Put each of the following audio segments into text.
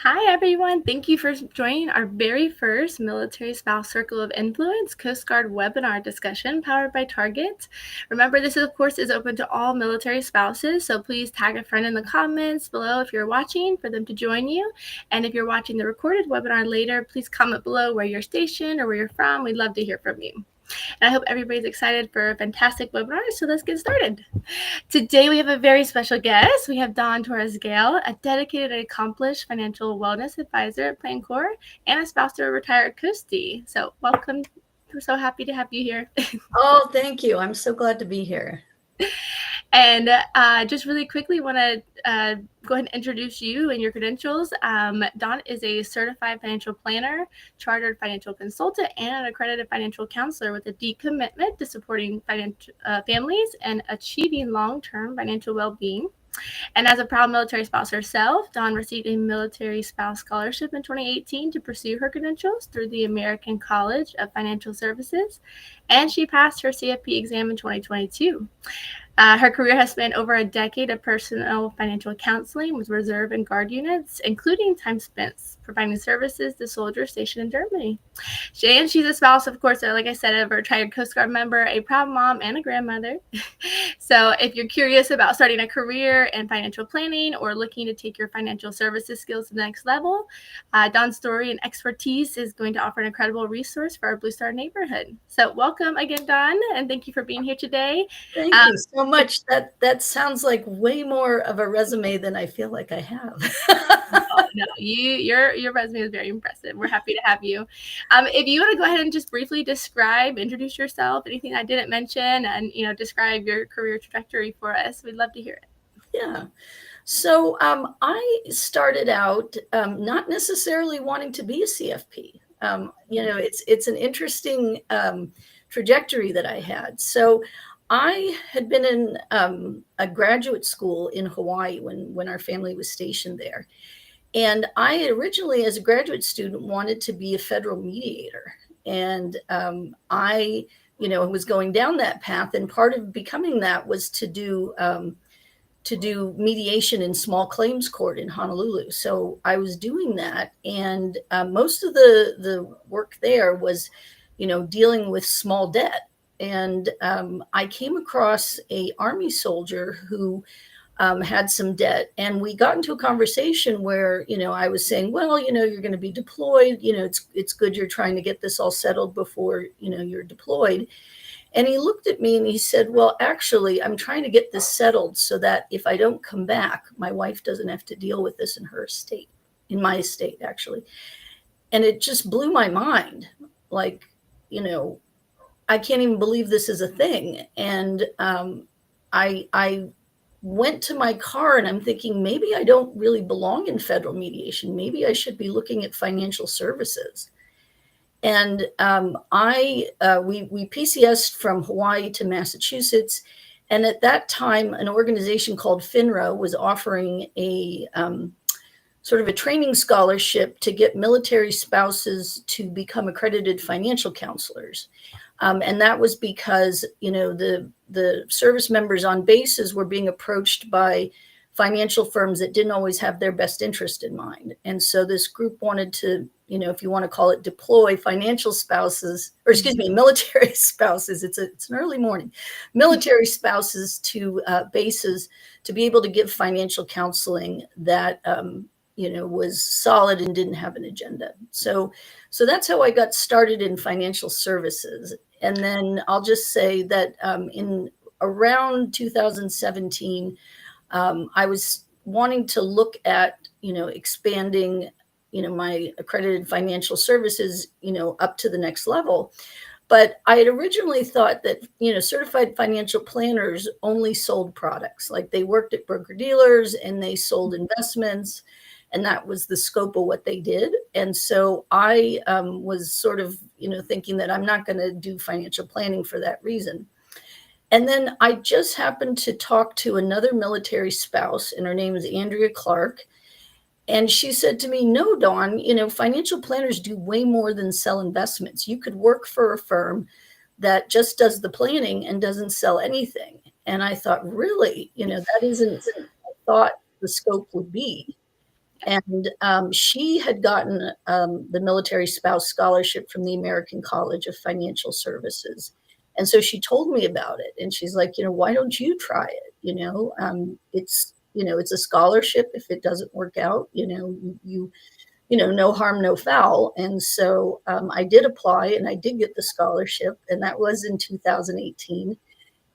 Hi, everyone. Thank you for joining our very first Military Spouse Circle of Influence Coast Guard webinar discussion powered by Target. Remember, this, of course, is open to all military spouses, so please tag a friend in the comments below if you're watching for them to join you. And if you're watching the recorded webinar later, please comment below where you're stationed or where you're from. We'd love to hear from you. And I hope everybody's excited for a fantastic webinar, so let's get started. Today, we have a very special guest. We have Dawn Torres-Gale, a dedicated and accomplished financial wellness advisor at Plan Corps and a spouse to a retired Coastie. So welcome. We're so happy to have you here. Oh, thank you. I'm so glad to be here. And just really quickly want to go ahead and introduce you and your credentials. Dawn is a certified financial planner, chartered financial consultant, and an accredited financial counselor with a deep commitment to supporting families and achieving long-term financial well-being. And as a proud military spouse herself, Dawn received a military spouse scholarship in 2018 to pursue her credentials through the American College of Financial Services, and she passed her CFP exam in 2022. Her career has spanned over a decade of personal financial counseling with reserve and guard units, including time spent providing services to soldiers stationed in Germany. She's a spouse, of course, like I said, of a retired Coast Guard member, a proud mom, and a grandmother. So if you're curious about starting a career in financial planning or looking to take your financial services skills to the next level, Dawn's story and expertise is going to offer an incredible resource for our Blue Star neighborhood. So welcome again, Dawn, and thank you for being here today. Thank you so much. That sounds like way more of a resume than I feel like I have. No, your resume is very impressive. We're happy to have you. If you want to go ahead and just briefly introduce yourself, anything I didn't mention, and describe your career trajectory for us, we'd love to hear it. Yeah. So I started out not necessarily wanting to be a CFP. It's an interesting trajectory that I had. So I had been in a graduate school in Hawaii when our family was stationed there. And I originally, as a graduate student, wanted to be a federal mediator. And I was going down that path. And part of becoming that was to do mediation in small claims court in Honolulu. So I was doing that. And most of the work there was, dealing with small debt. And I came across an Army soldier who had some debt, and we got into a conversation where, I was saying, well, you're going to be deployed. It's good you're trying to get this all settled before, you're deployed. And he looked at me and he said, well, actually, I'm trying to get this settled so that if I don't come back, my wife doesn't have to deal with this in her estate, in my estate, actually. And it just blew my mind. Like, I can't even believe this is a thing. And I went to my car and I'm thinking, maybe I don't really belong in federal mediation. Maybe I should be looking at financial services. And we PCS'd from Hawaii to Massachusetts. And at that time, an organization called FINRA was offering a sort of a training scholarship to get military spouses to become accredited financial counselors. And that was because, the service members on bases were being approached by financial firms that didn't always have their best interest in mind. And so this group wanted to, if you want to call it, deploy financial spouses, or military spouses. It's an early morning, military spouses to bases to be able to give financial counseling that, was solid and didn't have an agenda. So that's how I got started in financial services. And then I'll just say that in around 2017, I was wanting to look at, expanding, my accredited financial services, up to the next level. But I had originally thought that, certified financial planners only sold products. Like they worked at broker dealers and they sold investments, and that was the scope of what they did. And so I was sort of, thinking that I'm not going to do financial planning for that reason. And then I just happened to talk to another military spouse, and her name is Andrea Clark. And she said to me, no, Dawn, financial planners do way more than sell investments. You could work for a firm that just does the planning and doesn't sell anything. And I thought, really, that isn't what I thought the scope would be. And she had gotten the military spouse scholarship from the American College of Financial Services. And so she told me about it. And she's like, why don't you try it? It's a scholarship. If it doesn't work out, no harm, no foul. And so I did apply and I did get the scholarship. And that was in 2018.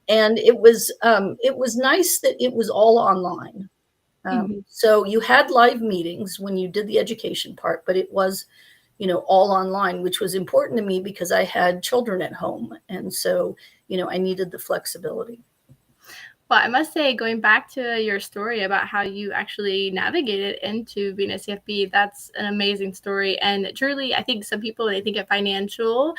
And it was nice that it was all online. So you had live meetings when you did the education part, but it was, all online, which was important to me because I had children at home. And so, I needed the flexibility. Well, I must say, going back to your story about how you actually navigated into being a CFP, that's an amazing story. And truly, I think some people, when they think of financial,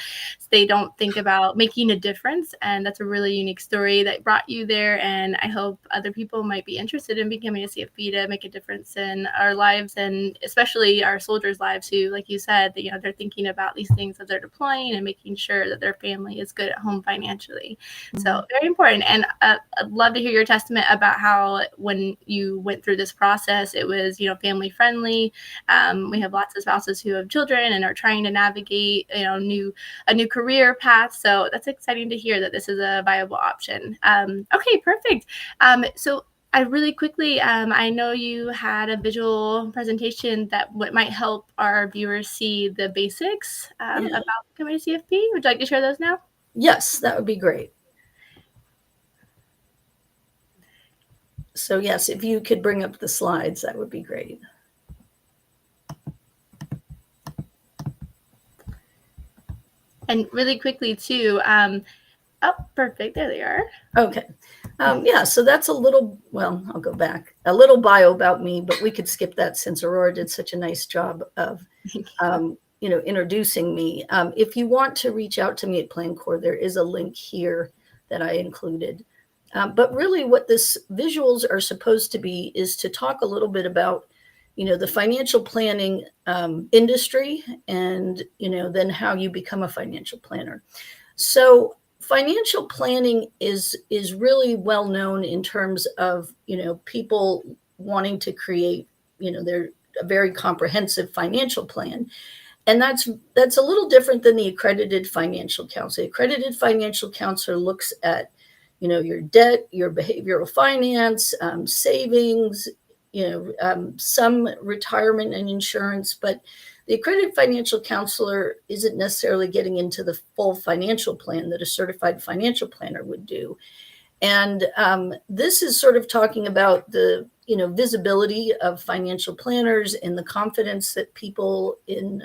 they don't think about making a difference. And that's a really unique story that brought you there. And I hope other people might be interested in becoming a CFP to make a difference in our lives, and especially our soldiers' lives who, like you said, they're thinking about these things as they're deploying and making sure that their family is good at home financially. Mm-hmm. So very important. And I'd love to hear your testament about how when you went through this process, it was, family friendly. We have lots of spouses who have children and are trying to navigate, a new career path. So that's exciting to hear that this is a viable option. Okay, perfect. So I really quickly, I know you had a visual presentation that might help our viewers see the basics about becoming a CFP. Would you like to share those now? Yes, that would be great. So yes, if you could bring up the slides, that would be great. And really quickly too, perfect, there they are. Okay. So that's a little bio about me, but we could skip that since Aurora did such a nice job of, introducing me. If you want to reach out to me at PlanCorp, there is a link here that I included. But really what this visuals are supposed to be is to talk a little bit about, the financial planning industry and, then how you become a financial planner. So financial planning is really well known in terms of, people wanting to create, a very comprehensive financial plan. And that's a little different than the accredited financial counselor. The accredited financial counselor looks at, your debt, your behavioral finance, savings, some retirement and insurance, but the accredited financial counselor isn't necessarily getting into the full financial plan that a certified financial planner would do. And this is sort of talking about the, visibility of financial planners and the confidence that people in,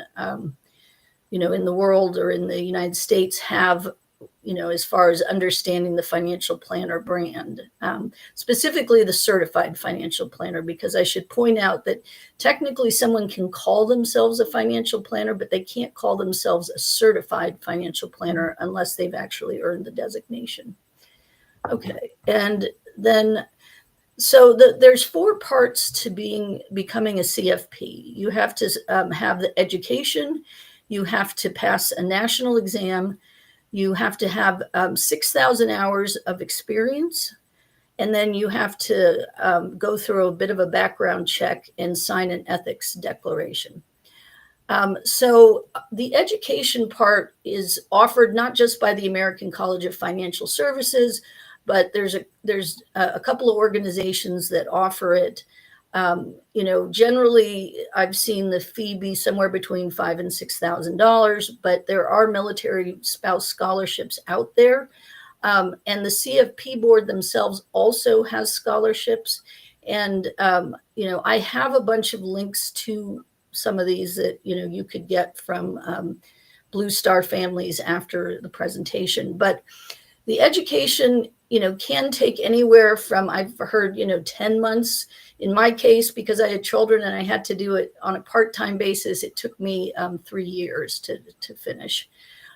in the world or in the United States have, as far as understanding the financial planner brand, specifically the certified financial planner, because I should point out that technically someone can call themselves a financial planner, but they can't call themselves a certified financial planner unless they've actually earned the designation. Okay. And then, so there's 4 parts to becoming a CFP. You have to have the education. You have to pass a national exam. You have to have 6,000 hours of experience, and then you have to go through a bit of a background check and sign an ethics declaration. So the education part is offered not just by the American College of Financial Services, but there's a couple of organizations that offer it. Generally, I've seen the fee be somewhere between $5,000 and $6,000, but there are military spouse scholarships out there. And the CFP board themselves also has scholarships. And, I have a bunch of links to some of these that, you could get from Blue Star families after the presentation. But the education, can take anywhere from, I've heard, 10 months. In my case, because I had children and I had to do it on a part-time basis, it took me 3 years to finish.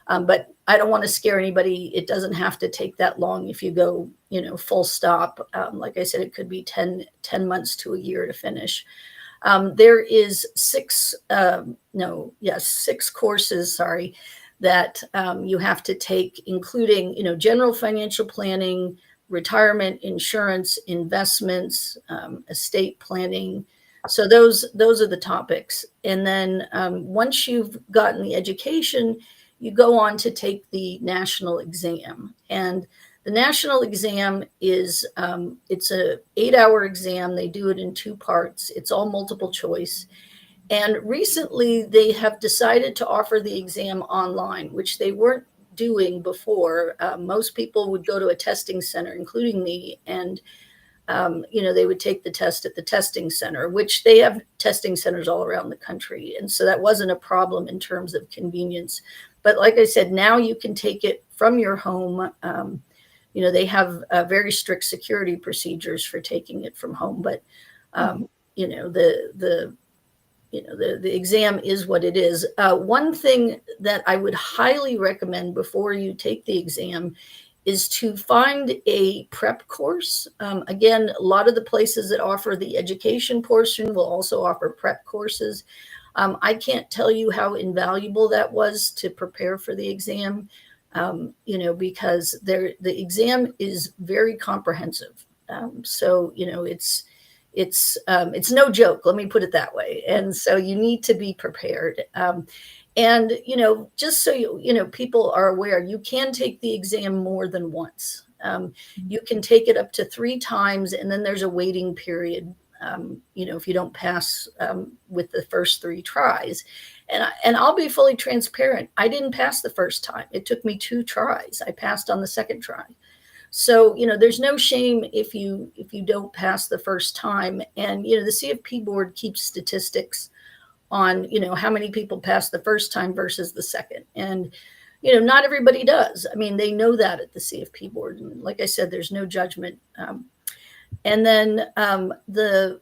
But I don't want to scare anybody. It doesn't have to take that long if you go, full stop. Like I said, it could be 10 months to a year to finish. There is 6 courses, that you have to take, including, general financial planning, retirement, insurance, investments, estate planning. So those are the topics. And then once you've gotten the education, you go on to take the national exam. And the national exam is, it's a 8-hour exam. They do it in 2 parts. It's all multiple choice. And recently they have decided to offer the exam online, which they weren't doing before. Most people would go to a testing center, including me, and they would take the test at the testing center, which they have testing centers all around the country. And so that wasn't a problem in terms of convenience. But like I said, now you can take it from your home. They have very strict security procedures for taking it from home. But, the exam is what it is. One thing that I would highly recommend before you take the exam is to find a prep course. Again, a lot of the places that offer the education portion will also offer prep courses. I can't tell you how invaluable that was to prepare for the exam, because the exam is very comprehensive. It's no joke. Let me put it that way. And so you need to be prepared. And, just so people are aware, you can take the exam more than once. You can take it up to 3 times, and then there's a waiting period, if you don't pass with the first 3 tries. And I'll be fully transparent. I didn't pass the first time. It took me 2 tries. I passed on the second try. So, there's no shame if you don't pass the first time. And, the CFP board keeps statistics on, how many people pass the first time versus the second. And, not everybody does. I mean, they know that at the CFP board. And like I said, there's no judgment. And then the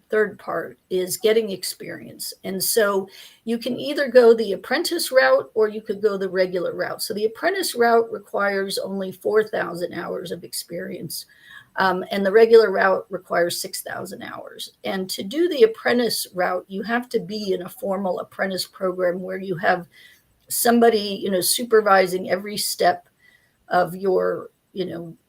third part is getting experience. And so you can either go the apprentice route or you could go the regular route. So the apprentice route requires only 4,000 hours of experience. And the regular route requires 6,000 hours. And to do the apprentice route, you have to be in a formal apprentice program where you have somebody, supervising every step of your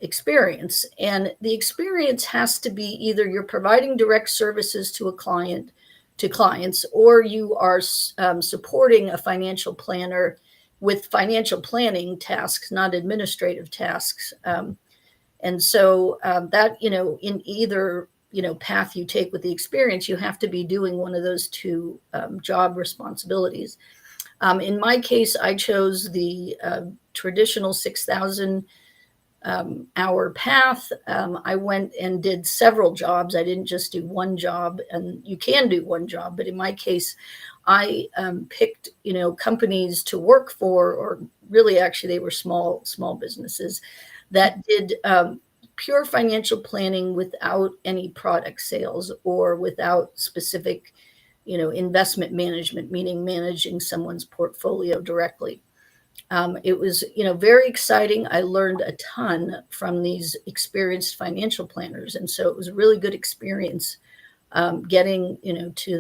experience. And the experience has to be either you're providing direct services to clients, or you are supporting a financial planner with financial planning tasks, not administrative tasks. And so that, in either, path you take with the experience, you have to be doing one of those 2 job responsibilities. In my case, I chose the traditional 6,000 hour path. I went and did several jobs. I didn't just do one job, and you can do one job, but in my case, I picked, companies to work for, or really actually they were small businesses that did pure financial planning without any product sales or without specific, investment management, meaning managing someone's portfolio directly. It was, very exciting. I learned a ton from these experienced financial planners. And so it was a really good experience getting, to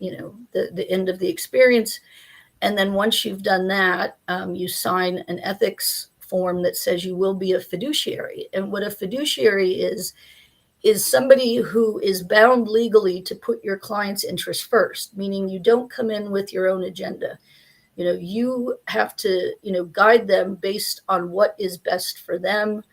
the end of the experience. And then once you've done that, you sign an ethics form that says you will be a fiduciary. And what a fiduciary is somebody who is bound legally to put your client's interests first, meaning you don't come in with your own agenda. You have to, guide them based on what is best for them.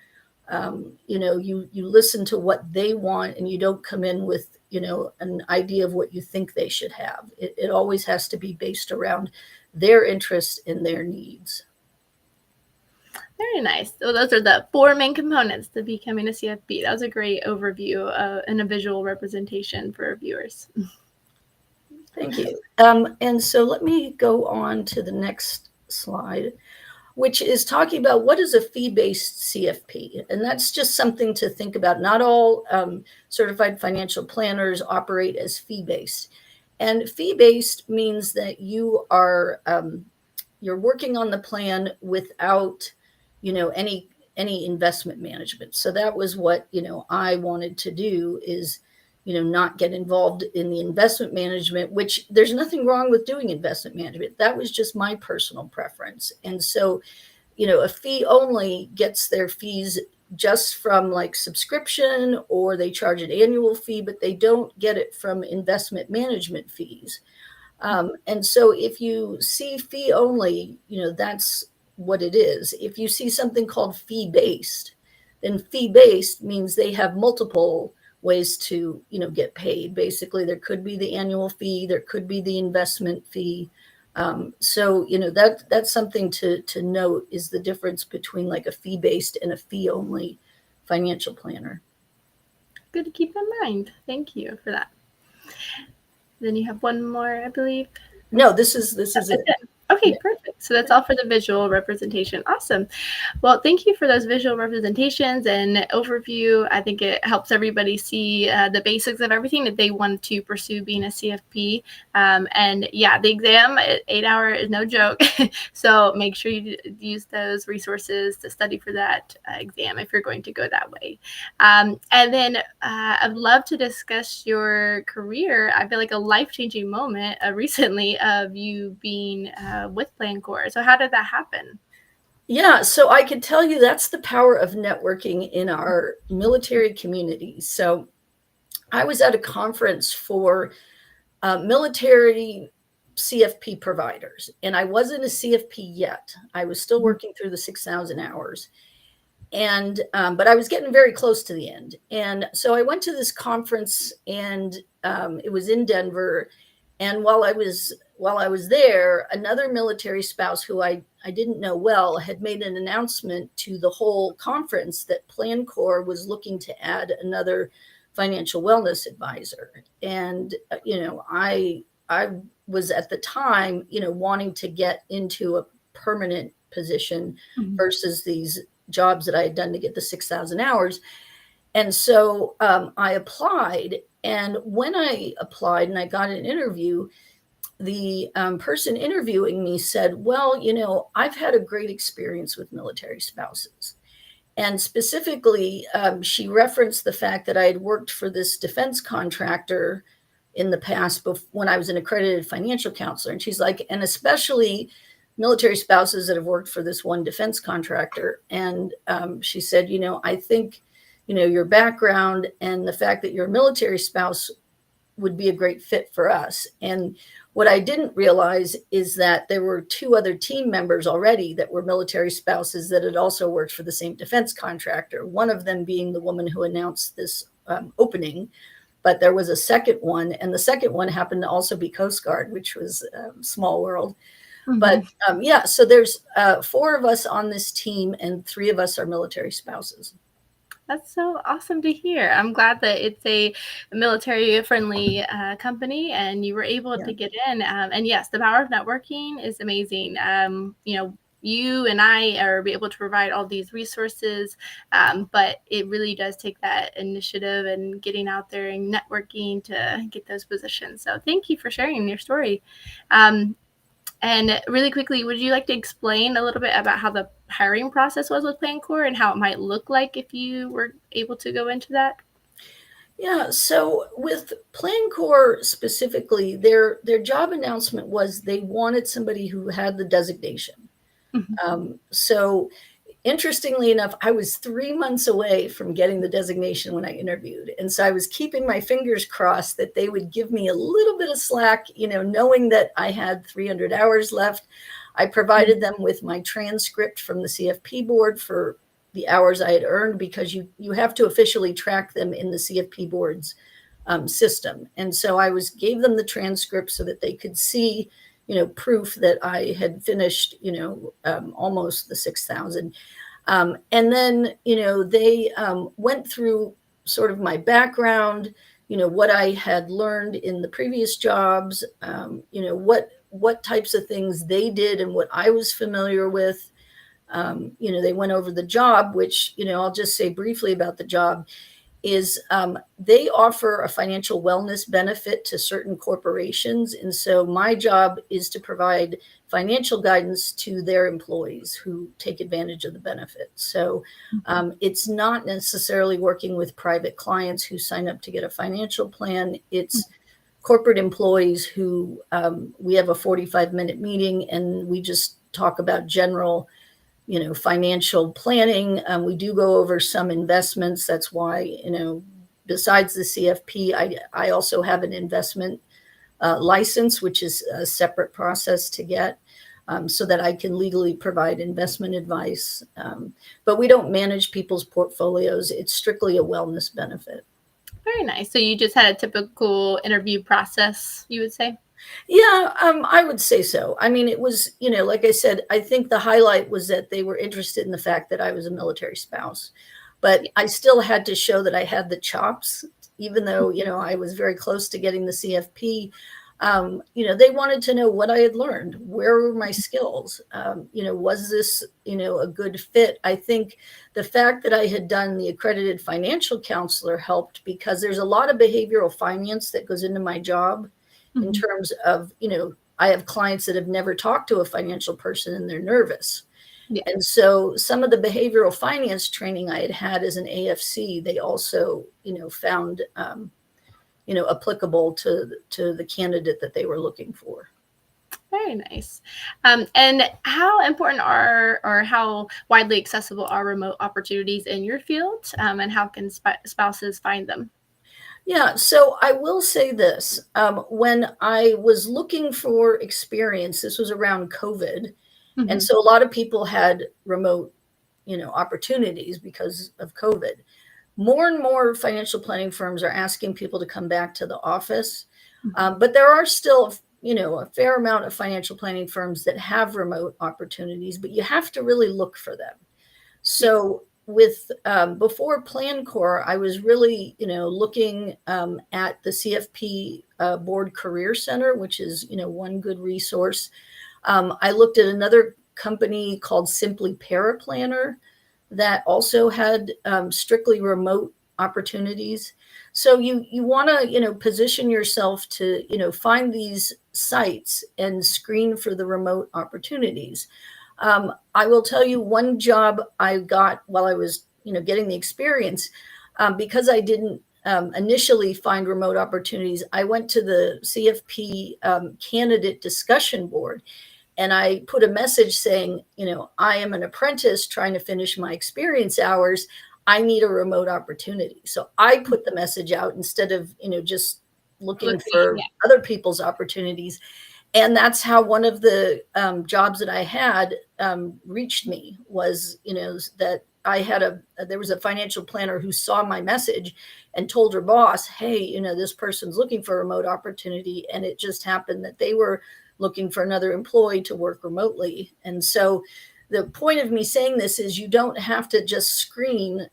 You listen to what they want, and you don't come in with, an idea of what you think they should have. It always has to be based around their interests and their needs. Very nice. So those are the 4 main components to becoming a CFP. That was a great overview and a visual representation for viewers. Thank you. And so let me go on to the next slide, which is talking about what is a fee-based CFP. And that's just something to think about. Not all certified financial planners operate as fee-based. And fee-based means that you are you're working on the plan without, any investment management. So that was what, I wanted to do, is not get involved in the investment management, which there's nothing wrong with doing investment management. That was just my personal preference. And so, a fee only gets their fees just from like subscription, or they charge an annual fee, but they don't get it from investment management fees. And so if you see fee only, that's what it is. If you see something called fee-based, then fee-based means they have multiple ways to, get paid. Basically, there could be the annual fee, there could be the investment fee. So, that's something to note, is the difference between like a fee-based and a fee-only financial planner. Good to keep in mind. Thank you for that. Then you have one more, I believe. No, this is it. Okay, perfect. So that's all for the visual representation. Awesome. Well, thank you for those visual representations and overview. I think it helps everybody see the basics of everything that they want to pursue being a CFP. And yeah, the exam, 8 hour is no joke. So make sure you use those resources to study for that exam if you're going to go that way. And then I'd love to discuss your career. I feel like a life-changing moment recently of you being with PlanCore. So how did that happen? Yeah, so I can tell you that's the power of networking in our military community. So I was at a conference for military CFP providers, and I wasn't a CFP yet. I was still working through the 6,000 hours. And but I was getting very close to the end. And so I went to this conference, and it was in Denver. And while I was there, another military spouse who I didn't know well had made an announcement to the whole conference that PlanCore was looking to add another financial wellness advisor. And I was at the time, wanting to get into a permanent position versus these jobs that I had done to get the 6,000 hours. And so I applied. And when I applied and I got an interview, the person interviewing me said, well, I've had a great experience with military spouses. And specifically, she referenced the fact that I had worked for this defense contractor in the past when I was an accredited financial counselor. And she's like, and especially military spouses that have worked for this one defense contractor. And she said, I think, your background and the fact that you're a military spouse would be a great fit for us. And what I didn't realize is that there were 2 other team members already that were military spouses that had also worked for the same defense contractor, one of them being the woman who announced this opening. But there was a second one, and the second one happened to also be Coast Guard, which was a small world. But yeah, so there's 4 of us on this team, and 3 of us are military spouses. That's so awesome to hear. I'm glad that it's a military-friendly company and you were able to get in. And yes, the power of networking is amazing. You and I are able to provide all these resources, but it really does take that initiative and getting out there and networking to get those positions. So thank you for sharing your story. And really quickly, would you like to explain a little bit about how the hiring process was with PlanCore and how it might look like if you were able to go into that? Yeah, so with PlanCore specifically, their job announcement was they wanted somebody who had the designation. So interestingly enough, I was 3 months away from getting the designation when I interviewed. And so I was keeping my fingers crossed that they would give me a little bit of slack, knowing that I had 300 hours left. I provided them with my transcript from the CFP board for the hours I had earned, because you have to officially track them in the CFP board's system. And so I gave them the transcript so that they could see, proof that I had finished, almost the 6,000. And then, they went through sort of my background, what I had learned in the previous jobs, what types of things they did and what I was familiar with. They went over the job, which, I'll just say briefly about the job is they offer a financial wellness benefit to certain corporations. And so my job is to provide financial guidance to their employees who take advantage of the benefit. So it's not necessarily working with private clients who sign up to get a financial plan. It's corporate employees who we have a 45-minute meeting and we just talk about general financial planning. We do go over some investments. That's why, besides the CFP, I also have an investment license, which is a separate process to get, so that I can legally provide investment advice. But we don't manage people's portfolios. It's strictly a wellness benefit. Very nice. So you just had a typical interview process, you would say? Yeah, I would say so. I mean, it was, like I said, I think the highlight was that they were interested in the fact that I was a military spouse, but I still had to show that I had the chops, even though, I was very close to getting the CFP. They wanted to know what I had learned. Where were my skills? Was this, a good fit? I think the fact that I had done the accredited financial counselor helped, because there's a lot of behavioral finance that goes into my job. In terms of, I have clients that have never talked to a financial person and they're nervous. Yeah. And so some of the behavioral finance training I had as an AFC, they also, found, applicable to the candidate that they were looking for. Very nice. And how important or how widely accessible are remote opportunities in your field? And how can spouses find them? Yeah, so I will say this. When I was looking for experience, this was around COVID. And so a lot of people had remote, opportunities because of COVID. More and more financial planning firms are asking people to come back to the office. But there are still, a fair amount of financial planning firms that have remote opportunities, but you have to really look for them. So with before PlanCorp, I was really, looking at the CFP Board Career Center, which is, one good resource. I looked at another company called Simply Paraplanner that also had strictly remote opportunities. So you want to, position yourself to, find these sites and screen for the remote opportunities. I will tell you one job I got while I was, getting the experience, because I didn't initially find remote opportunities. I went to the CFP candidate discussion board and I put a message saying, I am an apprentice trying to finish my experience hours. I need a remote opportunity. So I put the message out instead of, just looking for other people's opportunities. And that's how one of the jobs that I had reached me was, that I had there was a financial planner who saw my message and told her boss, hey, this person's looking for a remote opportunity. And it just happened that they were looking for another employee to work remotely. And so the point of me saying this is you don't have to just screen,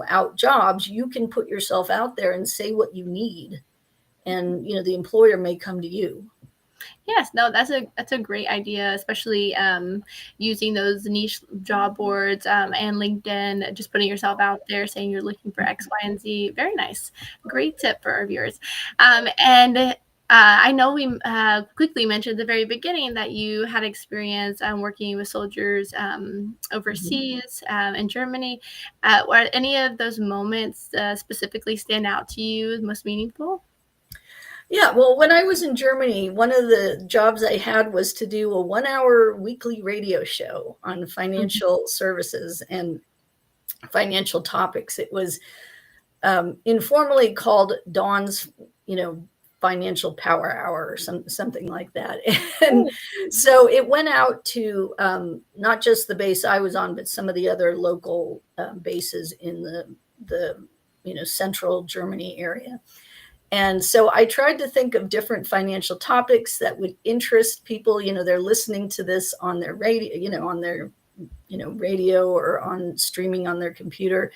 out jobs. You can put yourself out there and say what you need. And, the employer may come to you. Yes, no, that's a great idea, especially using those niche job boards and LinkedIn, just putting yourself out there, saying you're looking for X, Y, and Z. Very nice. Great tip for our viewers. And I know we quickly mentioned at the very beginning that you had experience working with soldiers overseas in Germany. Were any of those moments specifically stand out to you as most meaningful? Yeah, well, when I was in Germany, one of the jobs I had was to do a 1-hour weekly radio show on financial services and financial topics. It was informally called Dawn's, financial power hour or something like that. And so it went out to not just the base I was on, but some of the other local bases in the central Germany area. And so I tried to think of different financial topics that would interest people. They're listening to this on their radio, on their radio or on streaming on their computer.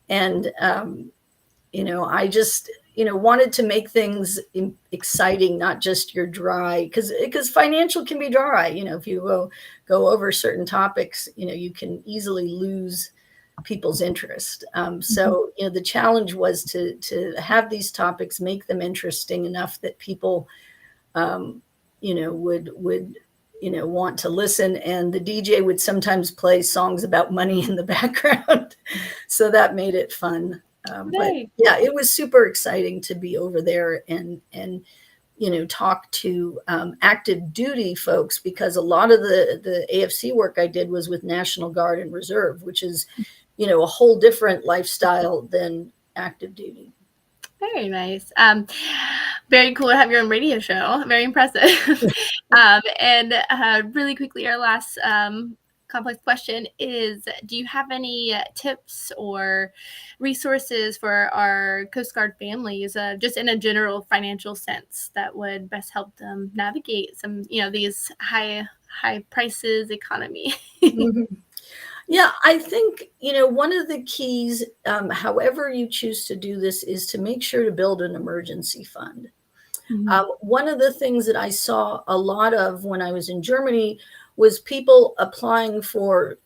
And I just wanted to make things exciting, not just your dry, because financial can be dry. If you go over certain topics, you can easily lose people's interest. So the challenge was to have these topics, make them interesting enough that people would want to listen. And the DJ would sometimes play songs about money in the background, so that made it fun. But yeah, it was super exciting to be over there and talk to active duty folks, because a lot of the AFC work I did was with National Guard and Reserve, which is a whole different lifestyle than active duty. Very nice. Very cool to have your own radio show. Very impressive. And really quickly, our last complex question is, do you have any tips or resources for our Coast Guard families, just in a general financial sense, that would best help them navigate some, these high prices economy? Mm-hmm. Yeah, I think, one of the keys, however you choose to do this, is to make sure to build an emergency fund. Mm-hmm. One of the things that I saw a lot of when I was in Germany was people applying for,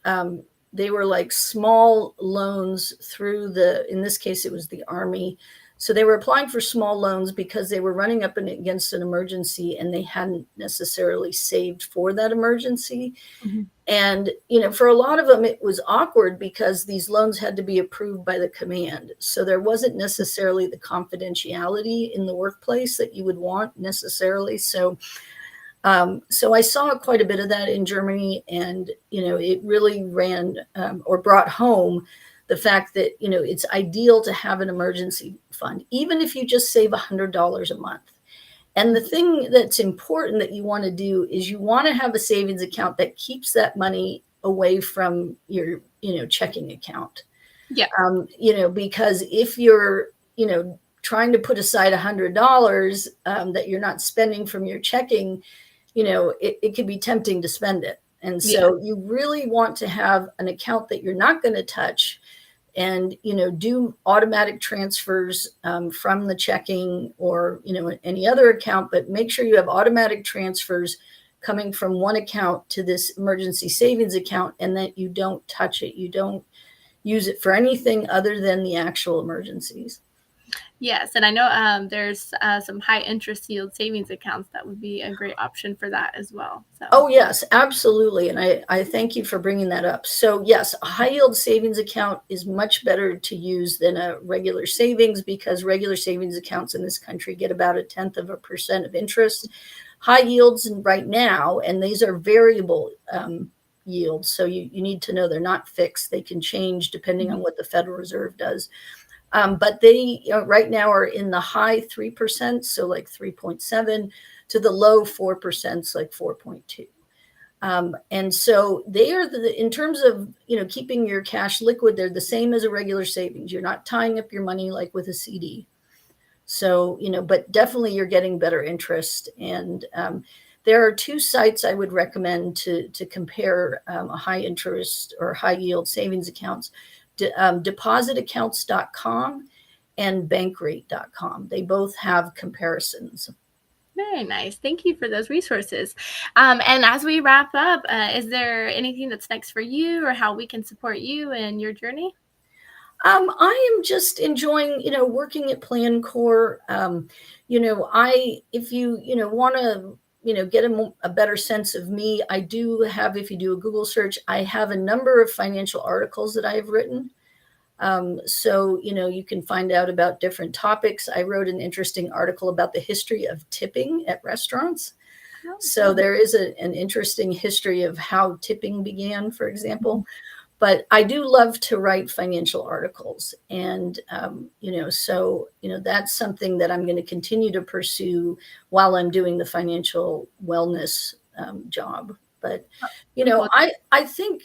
they were like small loans through in this case, it was the Army. So they were applying for small loans because they were running up against an emergency and they hadn't necessarily saved for that emergency. Mm-hmm. And, for a lot of them, it was awkward because these loans had to be approved by the command. So there wasn't necessarily the confidentiality in the workplace that you would want necessarily. So I saw quite a bit of that in Germany, and, it really ran or brought home the fact that, it's ideal to have an emergency fund, even if you just save $100 a month. And the thing that's important that you want to do is you want to have a savings account that keeps that money away from your, checking account. Yeah. Because if you're, trying to put aside $100 that you're not spending from your checking, it can be tempting to spend it. And so you really want to have an account that you're not going to touch, and, do automatic transfers from the checking or, any other account, but make sure you have automatic transfers coming from one account to this emergency savings account, and that you don't touch it. You don't use it for anything other than the actual emergencies. Yes, and I know there's some high interest yield savings accounts that would be a great option for that as well. So. Oh, yes, absolutely. And I thank you for bringing that up. So, yes, a high yield savings account is much better to use than a regular savings, because regular savings accounts in this country get about 0.1% of interest. High yields right now, and these are variable yields. So you need to know they're not fixed. They can change depending on what the Federal Reserve does. But they right now are in the high 3%, so like 3.7, to the low 4%, so like 4.2. And so they are in terms of, keeping your cash liquid, they're the same as a regular savings. You're not tying up your money like with a CD. So, but definitely you're getting better interest. And there are two sites I would recommend to compare a high interest or high yield savings accounts. Depositaccounts.com and bankrate.com. They both have comparisons. Very nice. Thank you for those resources. And as we wrap up, is there anything that's next for you, or how we can support you in your journey? I am just enjoying, working at Plan Corps. If you, want to, get a better sense of me, I do have, if you do a Google search, I have a number of financial articles that I've written. So, you can find out about different topics. I wrote an interesting article about the history of tipping at restaurants. So there is an interesting history of how tipping began, for example. but I do love to write financial articles. And, so, that's something that I'm going to continue to pursue while I'm doing the financial wellness job. But, Wonderful. I think,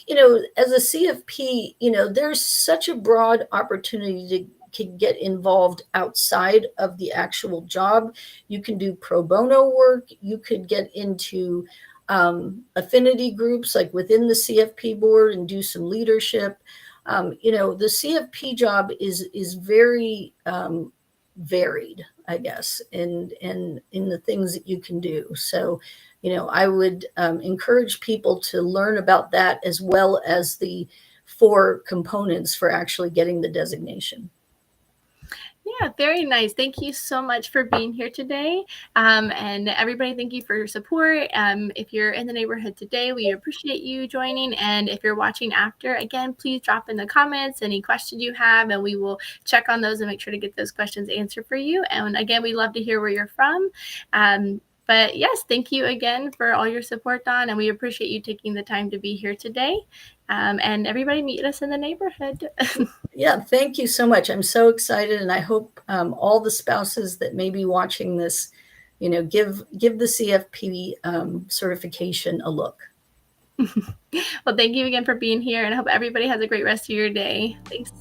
as a CFP, there's such a broad opportunity to can get involved outside of the actual job. You can do pro bono work. You could get into affinity groups like within the CFP board and do some leadership. The CFP job is very varied, I guess, and in the things that you can do. So, I would encourage people to learn about that as well as the four components for actually getting the designation. Yeah, very nice. Thank you so much for being here today. And everybody, thank you for your support. If you're in the neighborhood today, we appreciate you joining. And if you're watching after, again, please drop in the comments any questions you have, and we will check on those and make sure to get those questions answered for you. And again, we love to hear where you're from. But yes, thank you again for all your support, Dawn, and we appreciate you taking the time to be here today. And everybody meet us in the neighborhood. Yeah, thank you so much. I'm so excited, and I hope all the spouses that may be watching this, give the CFP certification a look. Well, thank you again for being here, and I hope everybody has a great rest of your day. Thanks.